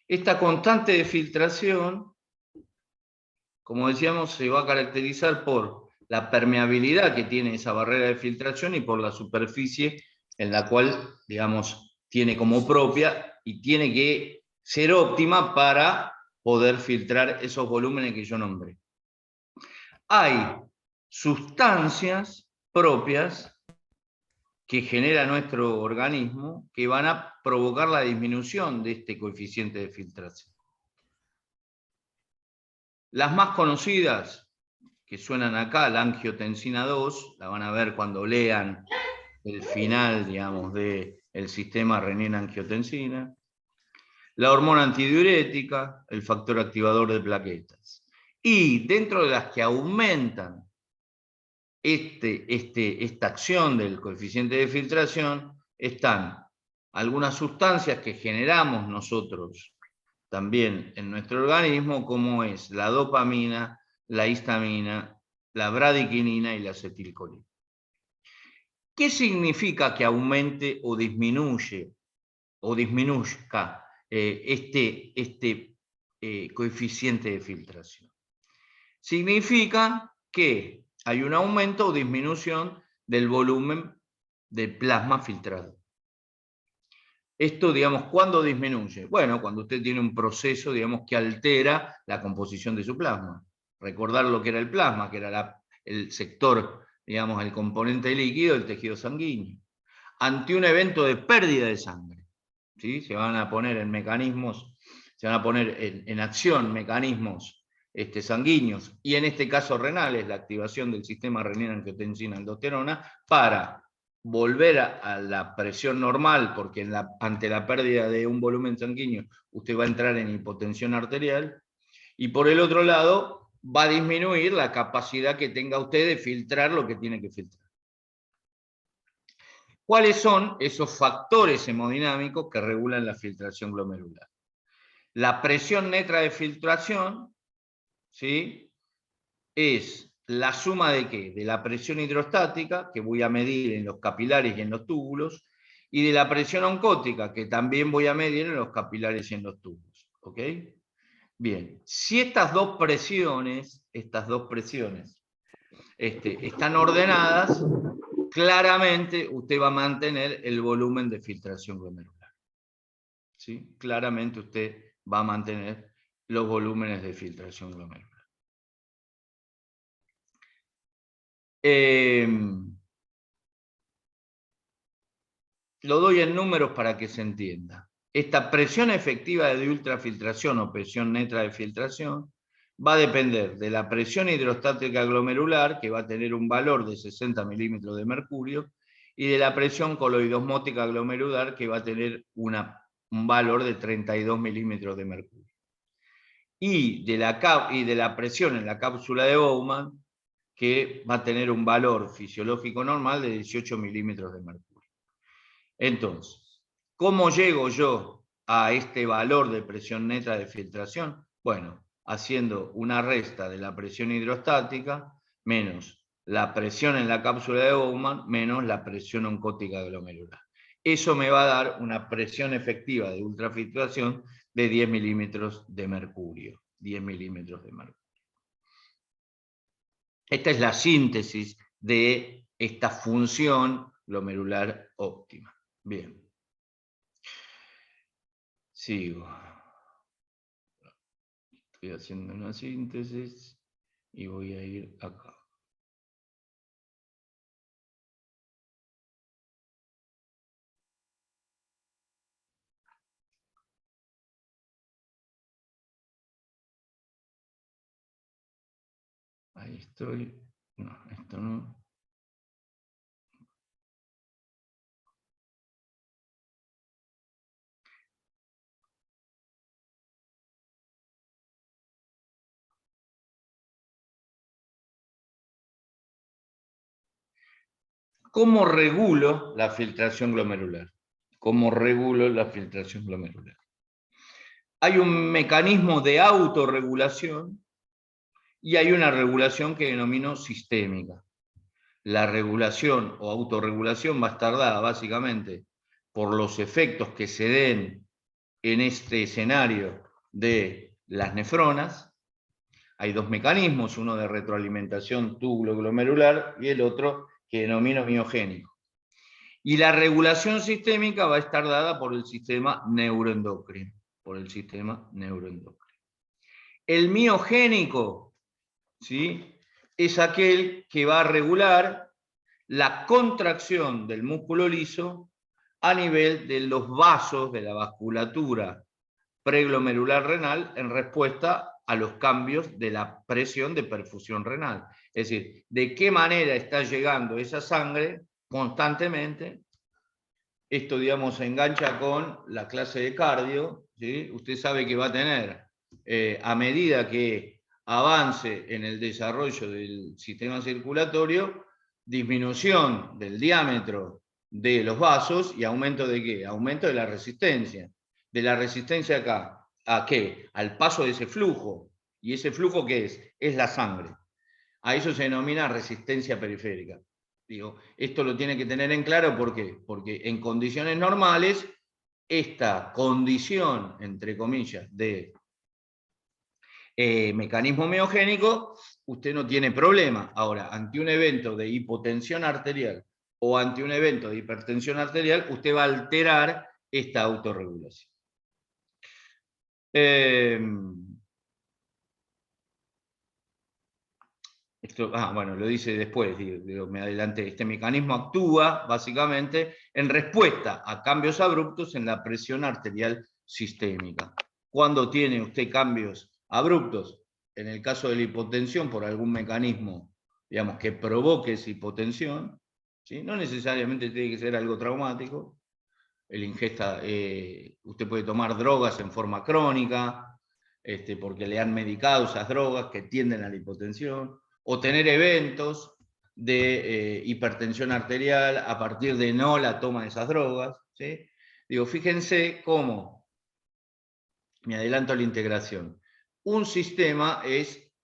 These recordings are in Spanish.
Esta constante de filtración, como decíamos, se va a caracterizar por la permeabilidad que tiene esa barrera de filtración y por la superficie en la cual, digamos, tiene como propia y tiene que ser óptima para poder filtrar esos volúmenes que yo nombré. Hay sustancias propias que genera nuestro organismo que van a provocar la disminución de este coeficiente de filtración. Las más conocidas que suenan acá, la angiotensina 2, la van a ver cuando lean el final, digamos, del sistema renina-angiotensina, la hormona antidiurética, el factor activador de plaquetas. Y dentro de las que aumentan esta acción del coeficiente de filtración, están algunas sustancias que generamos nosotros también en nuestro organismo, como es la dopamina, la histamina, la bradiquinina y la acetilcolina. ¿Qué significa que aumente o disminuzca este coeficiente de filtración? Significa que hay un aumento o disminución del volumen del plasma filtrado. Esto, digamos, ¿cuándo disminuye? Bueno, cuando usted tiene un proceso, digamos, que altera la composición de su plasma. Recordar lo que era el plasma, que era el sector, digamos, el componente líquido del tejido sanguíneo. Ante un evento de pérdida de sangre, ¿sí? Se van a poner en mecanismos, se van a poner en acción mecanismos sanguíneos, y en este caso renales, la activación del sistema renina-angiotensina-aldosterona para volver a la presión normal, porque ante la pérdida de un volumen sanguíneo usted va a entrar en hipotensión arterial, y por el otro lado va a disminuir la capacidad que tenga usted de filtrar lo que tiene que filtrar. ¿Cuáles son esos factores hemodinámicos que regulan la filtración glomerular? La presión neta de filtración, ¿sí?, es la suma de ¿qué? De la presión hidrostática, que voy a medir en los capilares y en los túbulos, y de la presión oncótica, que también voy a medir en los capilares y en los túbulos. ¿Ok? Bien, si estas dos presiones están ordenadas, claramente usted va a mantener el volumen de filtración glomerular. ¿Sí? Claramente usted va a mantener los volúmenes de filtración glomerular. Lo doy en números para que se entienda. Esta presión efectiva de ultrafiltración o presión neta de filtración va a depender de la presión hidrostática glomerular, que va a tener un valor de 60 milímetros de mercurio, y de la presión coloidosmótica glomerular, que va a tener un valor de 32 milímetros de mercurio. Y de la presión en la cápsula de Bowman, que va a tener un valor fisiológico normal de 18 milímetros de mercurio. Entonces, ¿cómo llego yo a este valor de presión neta de filtración? Bueno, haciendo una resta de la presión hidrostática menos la presión en la cápsula de Bowman menos la presión oncótica glomerular. Eso me va a dar una presión efectiva de ultrafiltración de 10 milímetros de mercurio. 10 milímetros de mercurio. Esta es la síntesis de esta función glomerular óptima. Bien. Sigo. Estoy haciendo una síntesis y voy a ir acá. Ahí estoy. No, esto no. ¿Cómo regulo la filtración glomerular? ¿Cómo regulo la filtración glomerular? Hay un mecanismo de autorregulación y hay una regulación que denomino sistémica. La regulación o autorregulación va a estar dada básicamente por los efectos que se den en este escenario de las nefronas. Hay dos mecanismos, uno de retroalimentación túbulo-glomerular y el otro que denomino miogénico. Y la regulación sistémica va a estar dada por el sistema neuroendocrino. El miogénico, ¿sí?, es aquel que va a regular la contracción del músculo liso a nivel de los vasos de la vasculatura preglomerular renal en respuesta a los cambios de la presión de perfusión renal. Es decir, de qué manera está llegando esa sangre constantemente. Esto, digamos, se engancha con la clase de cardio, ¿sí? Usted sabe que va a tener, a medida que avance en el desarrollo del sistema circulatorio, disminución del diámetro de los vasos y aumento de ¿qué? Aumento de la resistencia. ¿De la resistencia acá? ¿A qué? Al paso de ese flujo. ¿Y ese flujo qué es? Es la sangre. A eso se denomina resistencia periférica. Digo, esto lo tiene que tener en claro, ¿por qué? Porque en condiciones normales, esta condición, entre comillas, de mecanismo miogénico, usted no tiene problema. Ahora, ante un evento de hipotensión arterial o ante un evento de hipertensión arterial, usted va a alterar esta autorregulación. Esto, bueno, lo dice después, digo, me adelanté. Este mecanismo actúa básicamente en respuesta a cambios abruptos en la presión arterial sistémica. Cuando tiene usted cambios abruptos, en el caso de la hipotensión, por algún mecanismo, digamos, que provoque esa hipotensión, ¿sí? No necesariamente tiene que ser algo traumático. El ingesta, usted puede tomar drogas en forma crónica, porque le han medicado esas drogas que tienden a la hipotensión, o tener eventos de hipertensión arterial a partir de no la toma de esas drogas, ¿sí? Digo, fíjense cómo, me adelanto a la integración, un sistema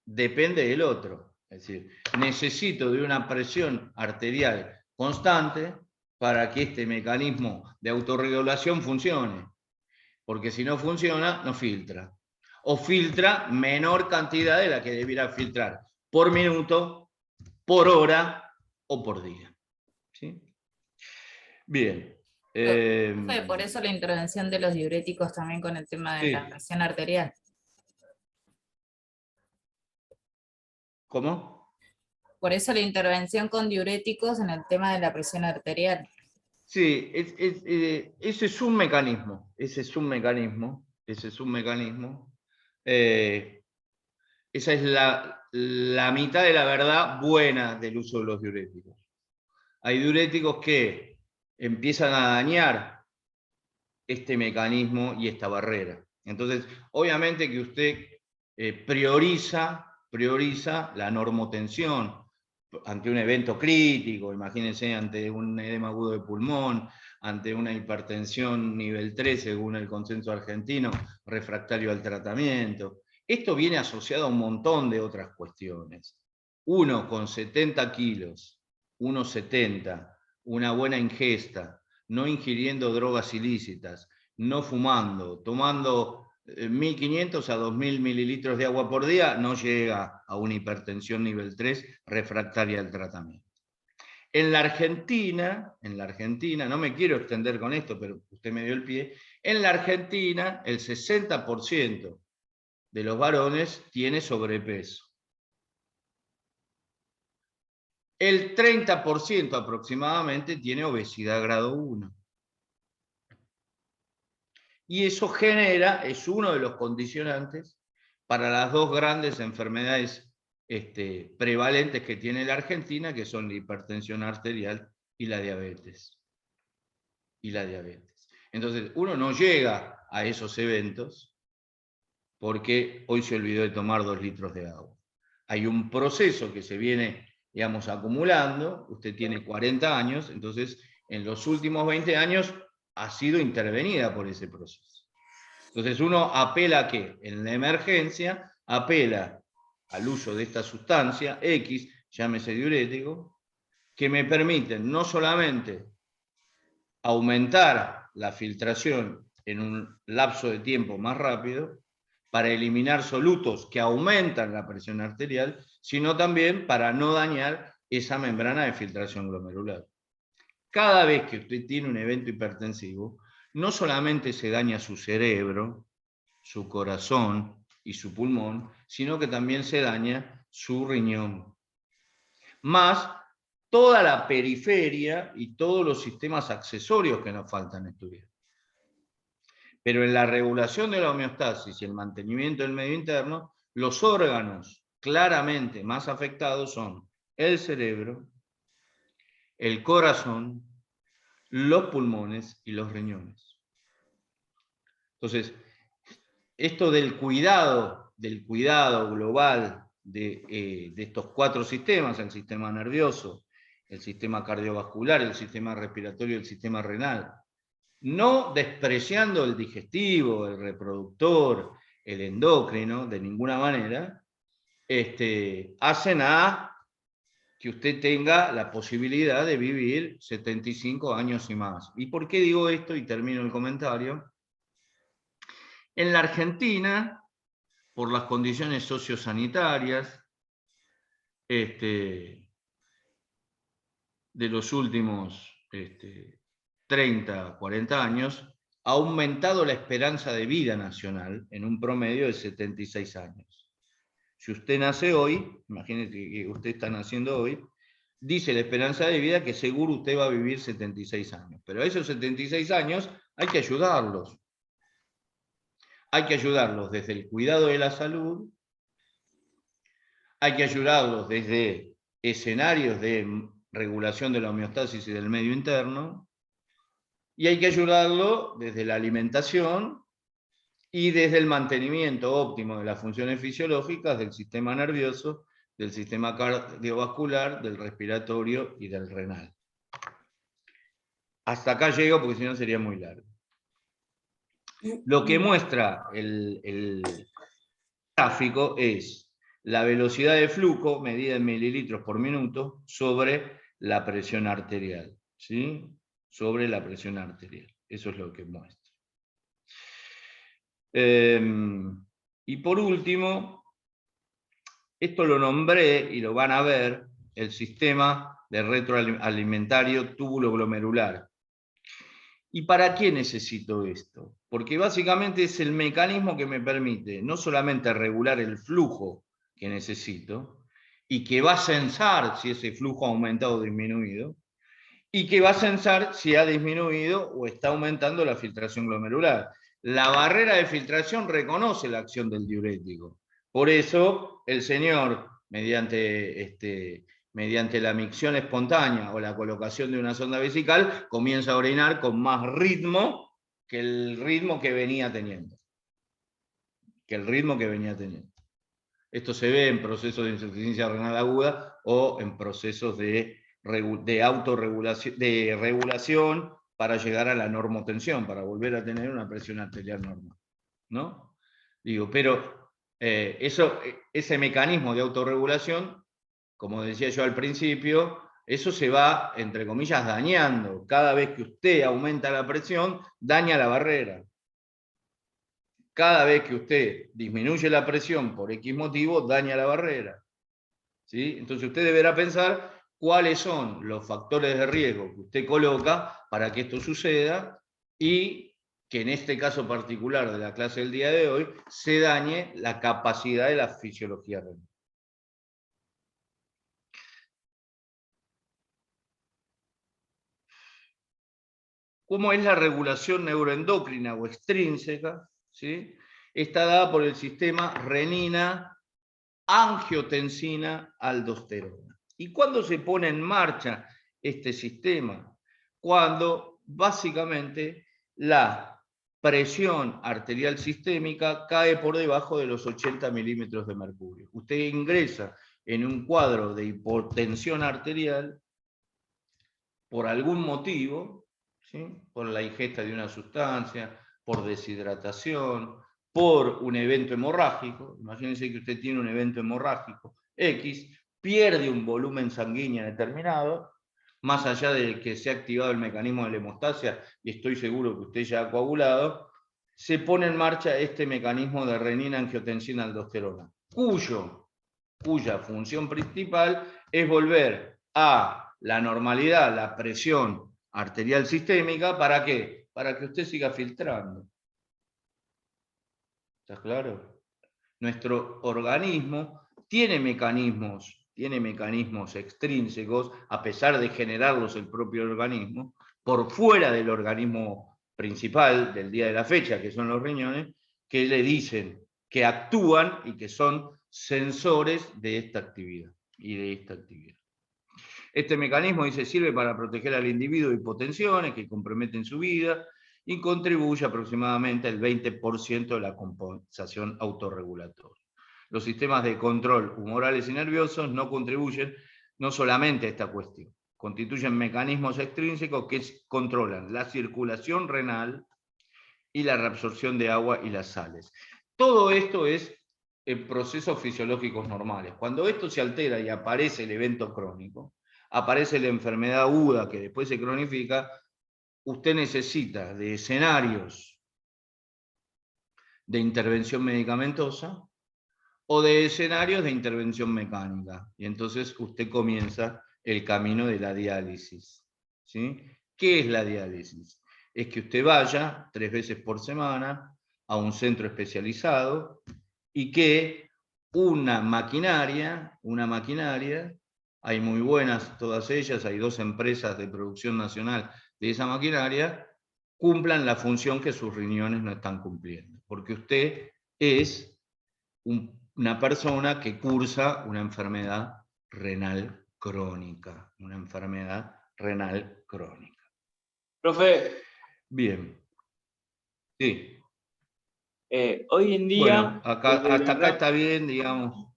depende del otro, es decir, necesito de una presión arterial constante para que este mecanismo de autorregulación funcione, porque si no funciona, no filtra, o filtra menor cantidad de la que debiera filtrar, por minuto, por hora o por día. ¿Sí? Bien. Por eso la intervención de los diuréticos también con el tema de la presión arterial. ¿Cómo? Por eso la intervención con diuréticos en el tema de la presión arterial. Sí, ese es un mecanismo. Esa es la mitad de la verdad buena del uso de los diuréticos. Hay diuréticos que empiezan a dañar este mecanismo y esta barrera. Entonces, obviamente que usted prioriza la normotensión ante un evento crítico, imagínense, ante un edema agudo de pulmón, ante una hipertensión nivel 3 según el consenso argentino, refractario al tratamiento. Esto viene asociado a un montón de otras cuestiones. Uno con 70 kilos, 1,70, una buena ingesta, no ingiriendo drogas ilícitas, no fumando, tomando 1.500 a 2.000 mililitros de agua por día, no llega a una hipertensión nivel 3 refractaria al tratamiento. En la Argentina, no me quiero extender con esto, pero usted me dio el pie, en la Argentina el 60% de los varones tiene sobrepeso. El 30% aproximadamente tiene obesidad grado 1. Y eso es uno de los condicionantes para las dos grandes enfermedades prevalentes que tiene la Argentina, que son la hipertensión arterial y la diabetes. Entonces, uno no llega a esos eventos porque hoy se olvidó de tomar 2 litros de agua. Hay un proceso que se viene, digamos, acumulando. Usted tiene 40 años, entonces en los últimos 20 años ha sido intervenida por ese proceso. Entonces uno apela a ¿qué? En la emergencia apela al uso de esta sustancia X, llámese diurético, que me permiten no solamente aumentar la filtración en un lapso de tiempo más rápido, para eliminar solutos que aumentan la presión arterial, sino también para no dañar esa membrana de filtración glomerular. Cada vez que usted tiene un evento hipertensivo, no solamente se daña su cerebro, su corazón y su pulmón, sino que también se daña su riñón. Más toda la periferia y todos los sistemas accesorios que nos faltan estudiar. Pero en la regulación de la homeostasis y el mantenimiento del medio interno, los órganos claramente más afectados son el cerebro, el corazón, los pulmones y los riñones. Entonces, esto del cuidado global de estos 4 sistemas, el sistema nervioso, el sistema cardiovascular, el sistema respiratorio y el sistema renal, no despreciando el digestivo, el reproductor, el endocrino, de ninguna manera, hacen a que usted tenga la posibilidad de vivir 75 años y más. ¿Y por qué digo esto? Y termino el comentario. En la Argentina, por las condiciones sociosanitarias de los últimos 30, 40 años, ha aumentado la esperanza de vida nacional en un promedio de 76 años. Si usted nace hoy, imagínese que usted está naciendo hoy, dice la esperanza de vida que seguro usted va a vivir 76 años. Pero a esos 76 años hay que ayudarlos. Hay que ayudarlos desde el cuidado de la salud, hay que ayudarlos desde escenarios de regulación de la homeostasis y del medio interno, y hay que ayudarlo desde la alimentación y desde el mantenimiento óptimo de las funciones fisiológicas del sistema nervioso, del sistema cardiovascular, del respiratorio y del renal. Hasta acá llego porque si no sería muy largo. Lo que muestra el gráfico es la velocidad de flujo medida en mililitros por minuto sobre la presión arterial, ¿sí? Sobre la presión arterial. Eso es lo que muestra. Y por último, esto lo nombré y lo van a ver, el sistema de retroalimentario túbulo glomerular. ¿Y para qué necesito esto? Porque básicamente es el mecanismo que me permite no solamente regular el flujo que necesito, y que va a censar si ese flujo ha aumentado o disminuido, y que va a censar si ha disminuido o está aumentando la filtración glomerular. La barrera de filtración reconoce la acción del diurético. Por eso el señor, mediante la micción espontánea o la colocación de una sonda vesical, comienza a orinar con más ritmo que el ritmo que venía teniendo. Esto se ve en procesos de insuficiencia renal aguda o en procesos de autorregulación, de regulación para llegar a la normotensión, para volver a tener una presión arterial normal, ¿no? Digo, pero ese mecanismo de autorregulación, como decía yo al principio, eso se va, entre comillas, dañando. Cada vez que usted aumenta la presión, daña la barrera. Cada vez que usted disminuye la presión por X motivo, daña la barrera. ¿Sí? Entonces usted deberá pensar cuáles son los factores de riesgo que usted coloca para que esto suceda y que en este caso particular de la clase del día de hoy se dañe la capacidad de la fisiología renal. ¿Cómo es la regulación neuroendocrina o extrínseca? ¿Sí? Está dada por el sistema renina, angiotensina, aldosterona. ¿Y cuándo se pone en marcha este sistema? Cuando básicamente la presión arterial sistémica cae por debajo de los 80 milímetros de mercurio. Usted ingresa en un cuadro de hipotensión arterial por algún motivo, ¿sí? Por la ingesta de una sustancia, por deshidratación, por un evento hemorrágico. Imagínense que usted tiene un evento hemorrágico X, pierde un volumen sanguíneo determinado, más allá de que se ha activado el mecanismo de la hemostasia, y estoy seguro que usted ya ha coagulado, se pone en marcha este mecanismo de renina, angiotensina, aldosterona, cuya función principal es volver a la normalidad, la presión arterial sistémica. ¿Para qué? Para que usted siga filtrando. ¿Está claro? Nuestro organismo tiene mecanismos extrínsecos, a pesar de generarlos el propio organismo, por fuera del organismo principal del día de la fecha, que son los riñones, que le dicen, que actúan y que son sensores de esta actividad y de esta actividad. Este mecanismo, dice, sirve para proteger al individuo de hipotensiones que comprometen su vida y contribuye aproximadamente el 20% de la compensación autorregulatoria. Los sistemas de control humorales y nerviosos no contribuyen no solamente a esta cuestión, constituyen mecanismos extrínsecos que controlan la circulación renal y la reabsorción de agua y las sales. Todo esto es en procesos fisiológicos normales. Cuando esto se altera y aparece el evento crónico, aparece la enfermedad aguda que después se cronifica, usted necesita de escenarios de intervención medicamentosa o de escenarios de intervención mecánica. Y entonces usted comienza el camino de la diálisis. ¿Sí? ¿Qué es la diálisis? Es que usted vaya 3 veces por semana a un centro especializado y que una maquinaria, hay muy buenas todas ellas, hay 2 empresas de producción nacional de esa maquinaria, cumplan la función que sus riñones no están cumpliendo. Porque usted es una persona que cursa una enfermedad renal crónica. Una enfermedad renal crónica. Profe. Bien. Sí. Hoy en día... Bueno, hasta acá está bien, digamos.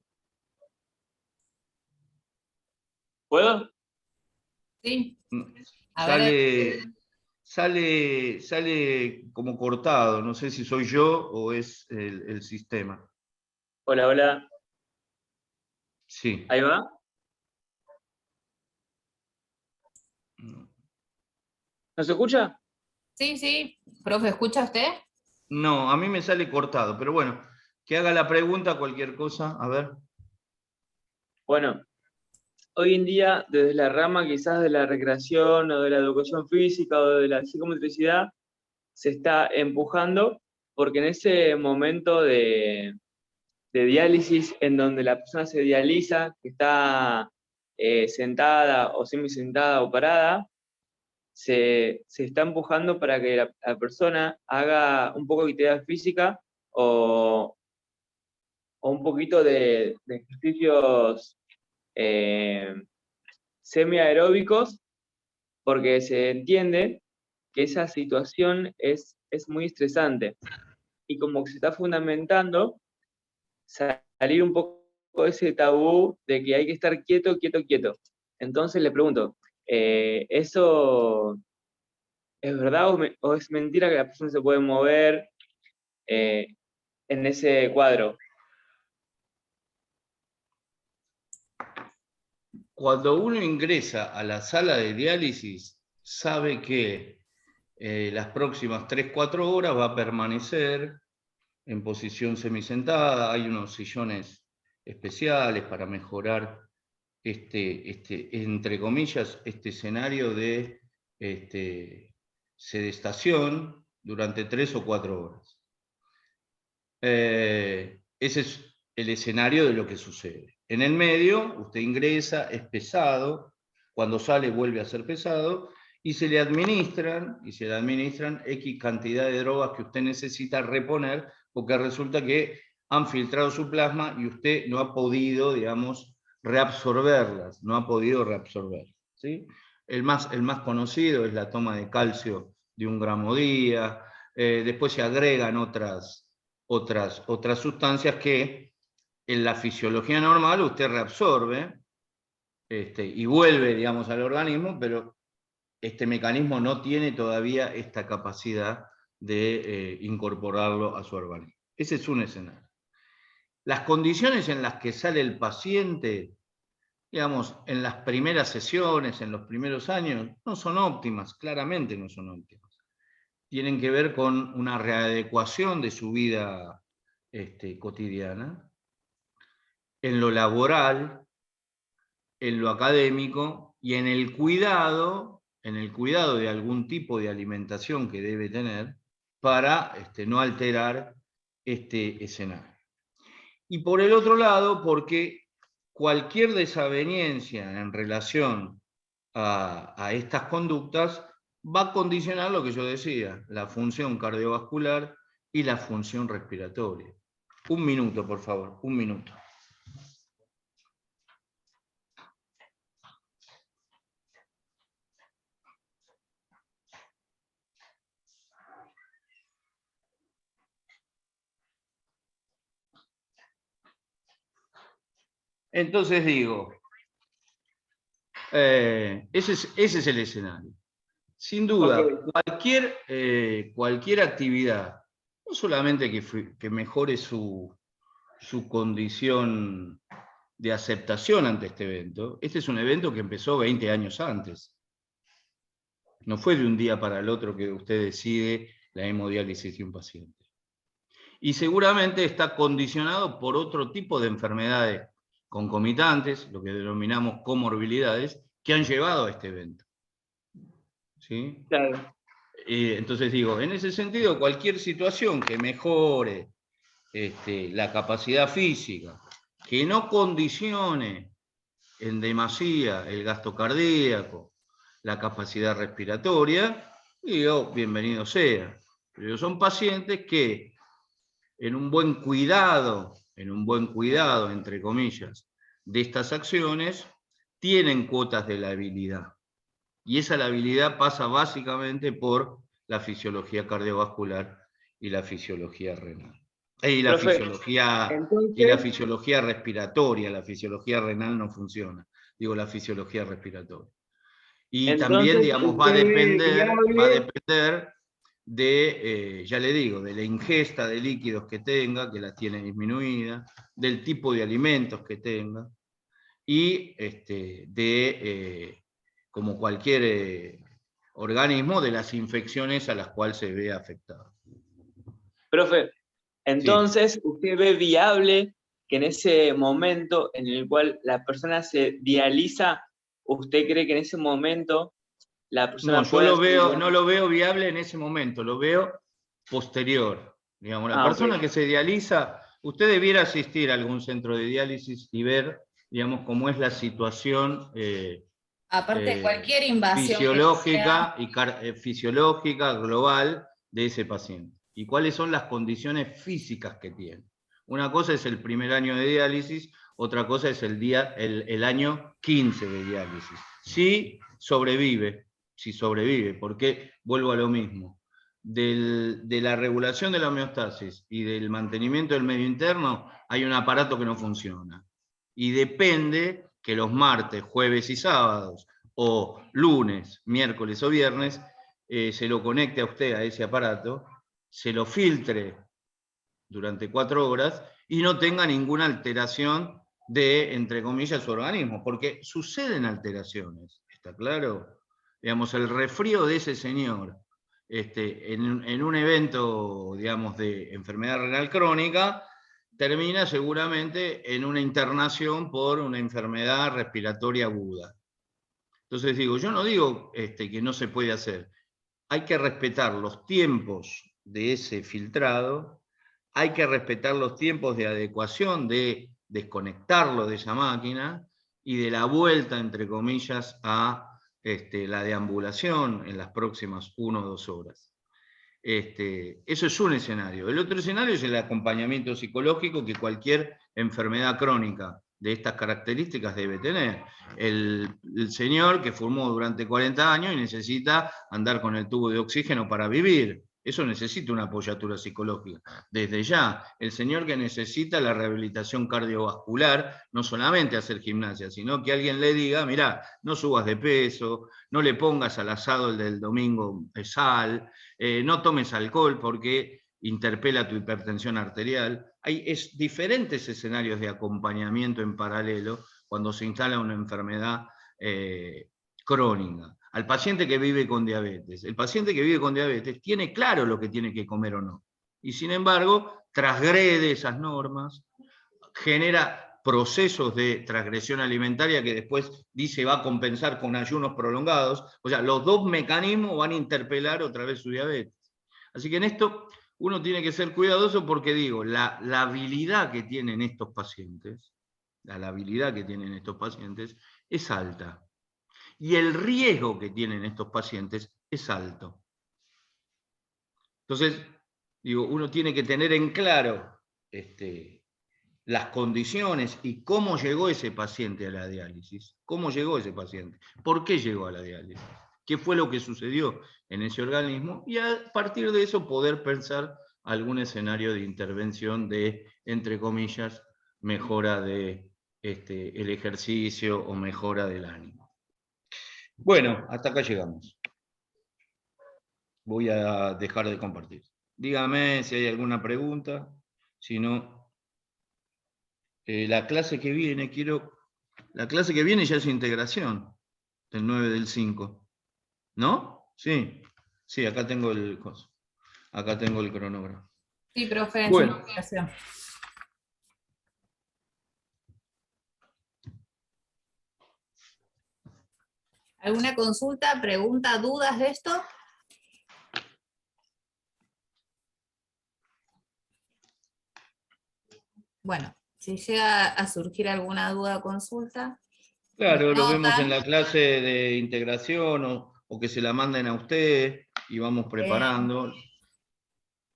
¿Puedo? Sí. A ver. Sale como cortado, no sé si soy yo o es el sistema. Hola, hola. Sí. ¿Ahí va? ¿No se escucha? Sí, sí. Profe, ¿escucha usted? No, a mí me sale cortado, pero bueno, que haga la pregunta, cualquier cosa, a ver. Bueno, hoy en día, desde la rama quizás de la recreación o de la educación física o de la psicomotricidad, se está empujando porque en ese momento de diálisis en donde la persona se dializa, que está sentada o semisentada o parada, se está empujando para que la persona haga un poco de actividad física o un poquito de ejercicios semiaeróbicos, porque se entiende que esa situación es muy estresante. Y como que se está fundamentando salir un poco de ese tabú de que hay que estar quieto, quieto, quieto. Entonces le pregunto, ¿eso es verdad o es mentira que la persona se puede mover en ese cuadro? Cuando uno ingresa a la sala de diálisis, sabe que las próximas 3-4 horas va a permanecer en posición semisentada. Hay unos sillones especiales para mejorar entre comillas, este escenario de sedestación durante 3 o 4 horas. Ese es el escenario de lo que sucede. En el medio, usted ingresa, es pesado, cuando sale vuelve a ser pesado, y se le administran X cantidad de drogas que usted necesita reponer, porque resulta que han filtrado su plasma y usted no ha podido, digamos, reabsorberlas, ¿sí? El más conocido es la toma de calcio de 1 gramo día, después se agregan otras sustancias que en la fisiología normal usted reabsorbe y vuelve, digamos, al organismo, pero este mecanismo no tiene todavía esta capacidad de incorporarlo a su organismo. Ese es un escenario. Las condiciones en las que sale el paciente, digamos, en las primeras sesiones, en los primeros años, no son óptimas, claramente no son óptimas. tienen que ver con una readecuación de su vida cotidiana, en lo laboral, en lo académico y en el cuidado de algún tipo de alimentación que debe tener para no alterar este escenario. Y por el otro lado, porque cualquier desaveniencia en relación a estas conductas va a condicionar lo que yo decía, la función cardiovascular y la función respiratoria. Un minuto, por favor, un minuto. Entonces digo, ese es el escenario. Sin duda, cualquier actividad, no solamente que mejore su condición de aceptación ante este evento, este es un evento que empezó 20 años antes. No fue de un día para el otro que usted decide la hemodiálisis de un paciente. Y seguramente está condicionado por otro tipo de enfermedades concomitantes, lo que denominamos comorbilidades, que han llevado a este evento. ¿Sí? Claro. Entonces digo, en ese sentido, cualquier situación que mejore la capacidad física, que no condicione en demasía el gasto cardíaco, la capacidad respiratoria, digo, bienvenido sea. Pero son pacientes que en un buen cuidado, entre comillas, de estas acciones, tienen cuotas de labilidad. Y esa labilidad pasa básicamente por la fisiología cardiovascular y la fisiología renal. Y la fisiología respiratoria. La fisiología renal no funciona. Digo, la fisiología respiratoria. Y también, digamos, va a depender de, ya le digo, de la ingesta de líquidos que tenga, que la tiene disminuida, del tipo de alimentos que tenga, y como cualquier organismo, de las infecciones a las cuales se ve afectado. Profe, entonces, sí, ¿usted ve viable que en ese momento en el cual la persona se dializa, usted cree que en ese momento la persona no lo veo viable en ese momento, lo veo posterior. Digamos, la persona que se dializa, usted debiera asistir a algún centro de diálisis y ver, digamos, cómo es la situación aparte de cualquier invasión fisiológica global de ese paciente y cuáles son las condiciones físicas que tiene. Una cosa es el primer año de diálisis, otra cosa es el año 15 de diálisis. Si sobrevive, porque vuelvo a lo mismo, de la regulación de la homeostasis y del mantenimiento del medio interno hay un aparato que no funciona. Y depende que los martes, jueves y sábados, o lunes, miércoles o viernes, se lo conecte a usted a ese aparato, se lo filtre durante 4 horas y no tenga ninguna alteración de, entre comillas, su organismo, porque suceden alteraciones, ¿está claro? Digamos, el resfrío de ese señor en un evento, digamos, de enfermedad renal crónica, termina seguramente en una internación por una enfermedad respiratoria aguda. Entonces digo, yo no digo que no se puede hacer. Hay que respetar los tiempos de ese filtrado, hay que respetar los tiempos de adecuación, de desconectarlo de esa máquina y de la vuelta, entre comillas, a la deambulación en las próximas 1 o 2 horas. Eso es un escenario. El otro escenario es el acompañamiento psicológico que cualquier enfermedad crónica de estas características debe tener. El señor que fumó durante 40 años y necesita andar con el tubo de oxígeno para vivir. Eso necesita una apoyatura psicológica. Desde ya, el señor que necesita la rehabilitación cardiovascular, no solamente hacer gimnasia, sino que alguien le diga, mirá, no subas de peso, no le pongas al asado el del domingo sal, no tomes alcohol porque interpela tu hipertensión arterial. Hay diferentes escenarios de acompañamiento en paralelo cuando se instala una enfermedad crónica. al paciente que vive con diabetes. El paciente que vive con diabetes tiene claro lo que tiene que comer o no. Y sin embargo, transgrede esas normas, genera procesos de transgresión alimentaria que después dice va a compensar con ayunos prolongados. O sea, los dos mecanismos van a interpelar otra vez su diabetes. Así que en esto uno tiene que ser cuidadoso porque digo, la habilidad que tienen estos pacientes, es alta. Y el riesgo que tienen estos pacientes es alto. Entonces, digo, uno tiene que tener en claro las condiciones y cómo llegó ese paciente a la diálisis. ¿Cómo llegó ese paciente? ¿Por qué llegó a la diálisis? ¿Qué fue lo que sucedió en ese organismo? Y a partir de eso poder pensar algún escenario de intervención de, entre comillas, mejora de el ejercicio o mejora del ánimo. Bueno, hasta acá llegamos. Voy a dejar de compartir. Dígame si hay alguna pregunta, si no... la clase que viene, ya es integración, del 9 del 5. ¿No? Sí. Sí, acá tengo el cronograma. Sí, profe, bueno. Integración. ¿Alguna consulta, pregunta, dudas de esto? Bueno, si llega a surgir alguna duda o consulta. Claro, lo vemos en la clase de integración o que se la manden a usted y vamos preparando.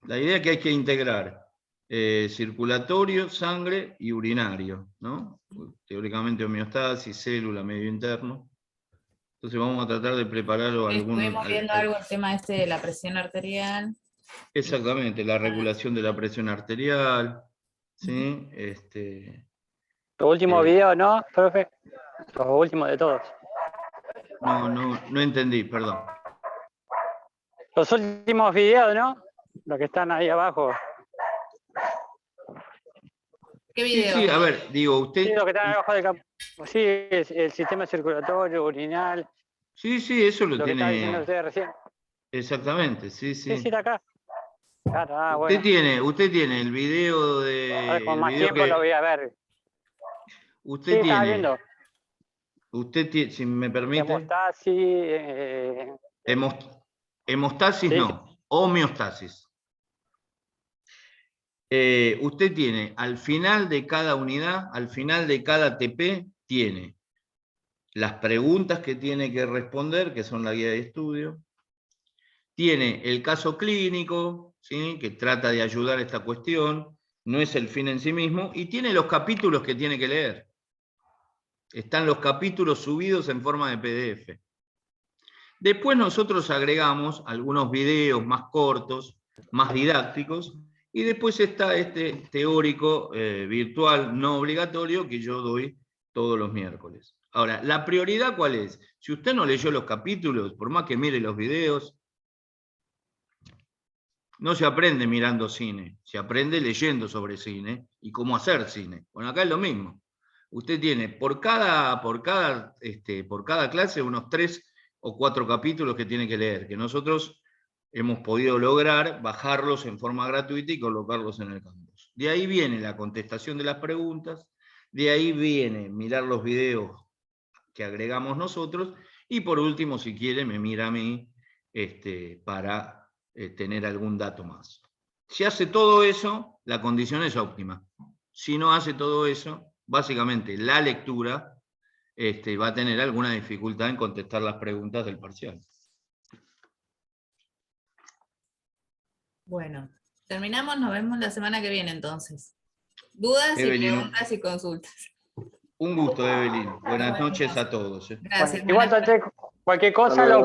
La idea es que hay que integrar circulatorio, sangre y urinario, ¿no? Teóricamente homeostasis, célula, medio interno. Entonces vamos a tratar de preparar Estuvimos viendo algo el tema de la presión arterial. Exactamente, la regulación de la presión arterial, ¿sí? Los últimos videos, ¿no, profe? Los últimos de todos. No entendí, perdón. Los últimos videos, ¿no? Los que están ahí abajo. ¿Qué video? Sí, a ver, digo, usted... Sí, los que están abajo del campo. Sí, el sistema circulatorio, urinal. Sí, eso lo tiene... que estaba diciendo usted recién. Exactamente, sí. Sí, está acá. Claro, bueno. Usted tiene el video de... A ver, con más tiempo lo voy a ver. Usted sí, tiene... estaba viendo. Usted tiene, si me permite... Hemostasis sí. no, homeostasis. Usted tiene, al final de cada unidad, al final de cada TP, tiene las preguntas que tiene que responder, que son la guía de estudio. Tiene el caso clínico, ¿sí? Que trata de ayudar a esta cuestión, no es el fin en sí mismo, y tiene los capítulos que tiene que leer. Están los capítulos subidos en forma de PDF. Después nosotros agregamos algunos videos más cortos, más didácticos, y después está este teórico virtual no obligatorio que yo doy todos los miércoles. Ahora, ¿la prioridad cuál es? Si usted no leyó los capítulos, por más que mire los videos, no se aprende mirando cine, se aprende leyendo sobre cine y cómo hacer cine. Bueno, acá es lo mismo. Usted tiene por cada clase unos 3 o 4 capítulos que tiene que leer, que nosotros hemos podido lograr bajarlos en forma gratuita y colocarlos en el campus. De ahí viene la contestación de las preguntas, de ahí viene mirar los videos que agregamos nosotros, y por último, si quiere, me mira a mí para tener algún dato más. Si hace todo eso, la condición es óptima. Si no hace todo eso, básicamente la lectura va a tener alguna dificultad en contestar las preguntas del parcial. Bueno, terminamos, nos vemos la semana que viene entonces. Dudas Evelyn, y preguntas y consultas. Un gusto, Evelyn. Buenas noches a todos. Gracias. Bueno, igual cualquier cosa lo